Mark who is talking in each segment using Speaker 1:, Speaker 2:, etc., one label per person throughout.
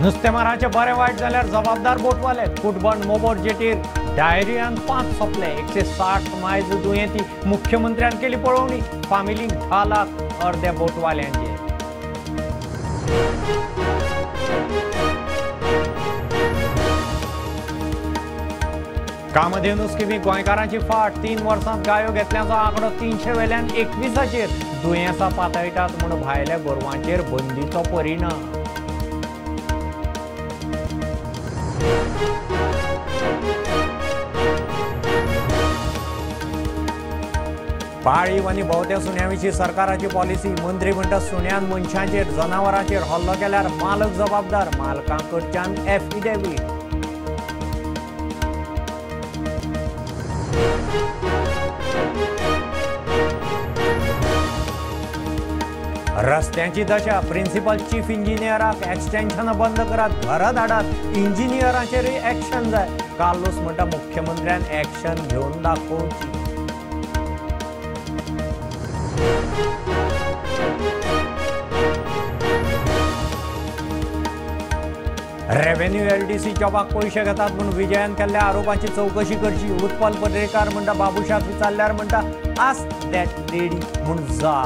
Speaker 1: नुस्तेमारांचे बरे वाईट जाल्यार जबाबदार बोटवाले कुटबंद मोबोर जेटीर डायरियान 5 सोपले 160 मायज दुयेंती मुख्यमंत्र्यान केली पळोवणी फामिलीक 10 लाख अर्ध्या बोटवाल्यांचे कामधेनू स्किमी गोंयकारांची फाट 3 वर्सांत गायो घेतल्याचो आंकडो 300 वेल्यान 21चेर दुयेंसां पातळटात म्हूण भायल्या गोरवांचेर बंदीचो परिणाम पाळीव आनी भोवत्या सुण्यांविशीं सरकाराची पॉलिसी मंत्री म्हणटा सुण्यांन मनशांचेर जनावरांचेर हल्लो केल्यार मालक जबाबदार मालकांकडच्यान एफिडेविट रस्त्यांची दशा प्रिन्सिपल चीफ इंजिनियराक एक्सटेन्शन बंद करात घरा धाडात इंजिनियरांचेरय एक्शन जाय कार्लोस म्हणटा मुख्यमंत्र्यान एक्शन घेवन दाखोवची रेव्हेन्यू एलडीसी जॉबाक पैसे घेतात म्हणून विजयान केल्ल्या आरोपांची चौकशी करची उत्पल पर्रेकार म्हणटा बाबुशाक विचारल्यार म्हणटा आस्क दॅट लेडी म्हूण जा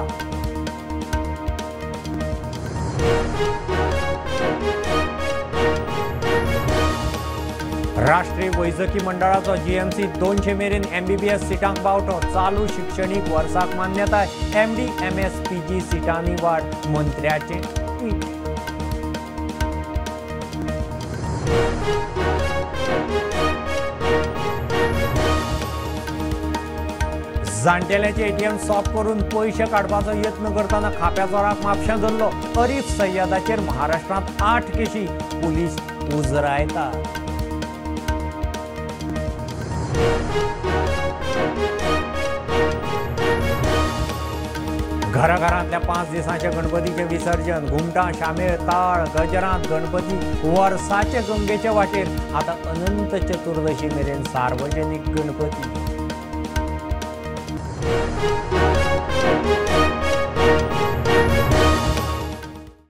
Speaker 1: राष्ट्रीय वैजकी मंडळाचो जीएमसी 200 मेरेन एमबीबीएस सिटांक बावटो चालू शिक्षणीक वर्साक मान्यताय एमडी एमएस पीजी सिटांनी वाड मंत्र्याचे ट्वीट जाणटेल्याचे एटीएम सॉफ्ट करून पैसे काडपाचो यत्न करतना खाप्याचो राख म्हापशां धरलो अरीफ सय्यदाचेर महाराष्ट्रांत 8 केशी पुलीस उजरायता घराघरांतल्या 5 दिसांचे गणपतीचे विसर्जन घुमटां शामेळ ताळ गजरांत गणपती वर्साचे गंगेचे वाटेर आता अनंत चतुर्दशी मेरेन सार्वजनीक गणपती